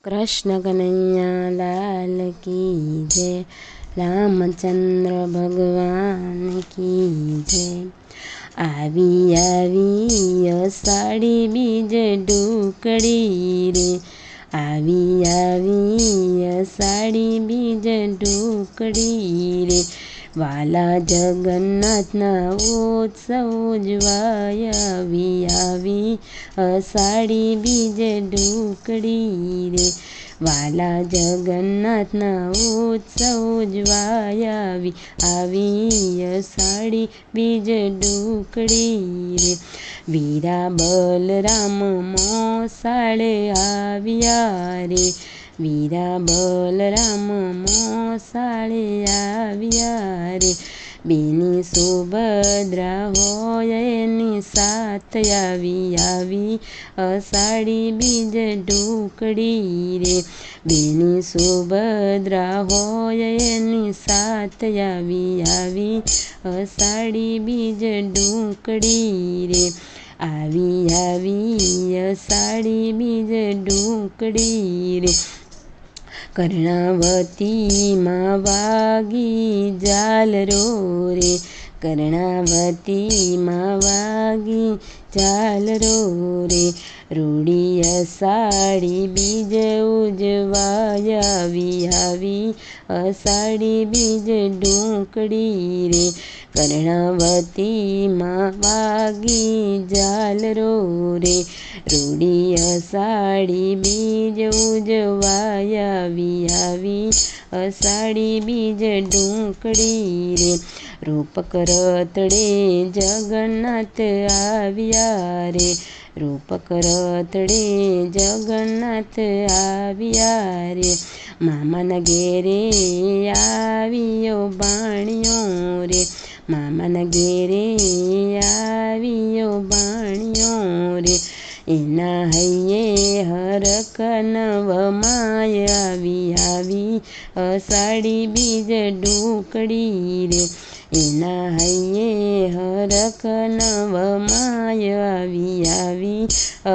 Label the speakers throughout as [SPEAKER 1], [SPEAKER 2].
[SPEAKER 1] कृष्ण कन्हैया लाल की जय। रामचंद्र भगवान की जय। આવી આવી અષાઢી બીજ ઢોકળી રે, આવી આવી અષાઢી બીજ ઢોકળી રે, વાલા જગન્નાથના ઉત્સવ ઉજવાય, આવી આવી અષાઢી બીજ ઢોકળી રે, વાલા જગન્નાથના ઉત્સવ ઉજવાય, આવી અષાઢી બીજ ઢોકળી રે, વીરા બલરામ મોસાળે આવ્યા રે, વીરા બલરામ મોસાળે આવ્યા રે, બેની સુભદ્રા હોય એની સાથ આવી અષાઢી બીજ ઢોકળી રે, બેની સુભદ્રા હોય એની સાથ આવી અષાઢી બીજ ઢોકળી રે, આવી અષાઢી બીજ ઢોકળી રે, કર્ણાવતીમાં વાગી ઝાલરો રે, કર્ણાવતીમાં વાગી ઝાલરો રે, રૂડી અષાઢી બીજ ઉજવાય, આવી અષાઢી બીજ ઢોકળી રે, કર્ણાવતીમાં વાગી ઝાલરો રે, રૂડી અષાઢી બીજ ઉજવાય, આવી અષાઢી બીજ ઢોકળી રે, રૂપક રથડે જગન્નાથ આવ્યા રે, રૂપક રથડે જગન્નાથ આવ્યા રે, મામાના ઘેરે આવ્યો ભાણિયો રે, મામાના ઘેરે આવ્યો ભાણિયો રે, એના હૈયે હરખ નવમાય, આવી અષાઢી બીજ ઢોકળી રે, એના હૈયે હરખ નવમાય, આવી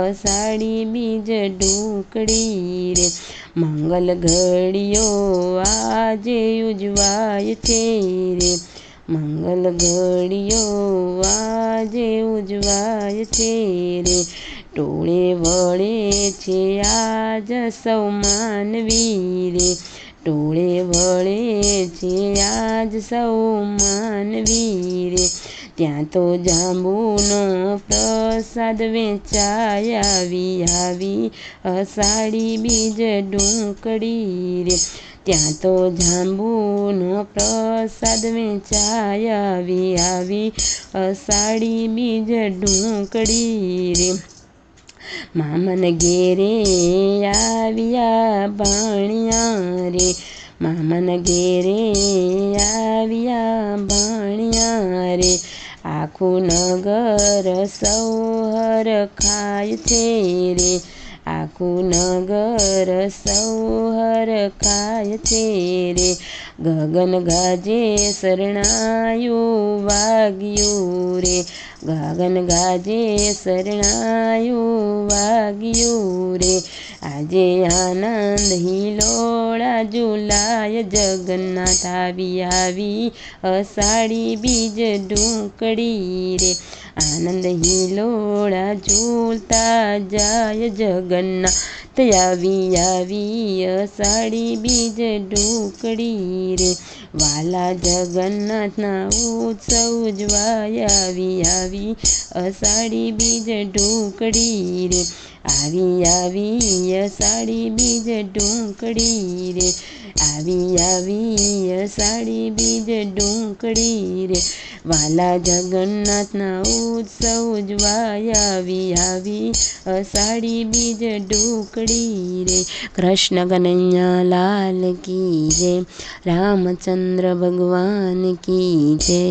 [SPEAKER 1] અષાઢી બીજ ઢોકળી રે, મંગલ ઘડિયો આજે ઉજવાય છે રે, મંગલ ઘડિયો આજે ઉજવાય છે રે, ટોળે વળે છે આજ સૌ માનવી રે, ટોળે વળે છે આજ સૌ માનવી રે, ત્યાં તો જાંબુનો પ્રસાદ વેચાય, આવી અષાઢી બીજ ઢોકળી રે, ત્યાં તો જાંબુનો પ્રસાદ વેચાય, આવી અષાઢી બીજ ઢોકળી રે, મામન ઘેરે આવ્યા ભાણિયા રે, મામન ઘેરે આવ્યા ભાણિયા રે, આખું નગર સૌ હરખાય છે રે, આખું નગર સૌ હરખાય છે રે, ગગન ગાજે શરણાયું વાગ્યું રે, ગગન ગાજે શરણાયું વાગ્યું રે, આજે આનંદ હિલોળા ઝુલાય, જગન્નાથ આવી અષાઢી બીજ ઢોકળી રે, આનંદ હિલોળા ઝૂલતા જાય, જગન્નાથ આવી અષાઢી બીજ ઢોકળી રે, વાલા જગન્નાથના ઉત્સવ ઉજવાય, આવી અષાઢી બીજ ઢોકળી રે, આવી અષાઢી બીજ ઢોકળી રે, આવી અષાઢી બીજ ઢોકળી રે, વાલા જગન્નાથના ઉત્સવ ઉજવાય, આવી અષાઢી બીજ ઢોકળી રે, કૃષ્ણ કન્હૈયા લાલ કી જય, રામચંદ્ર ભગવાન કી જય।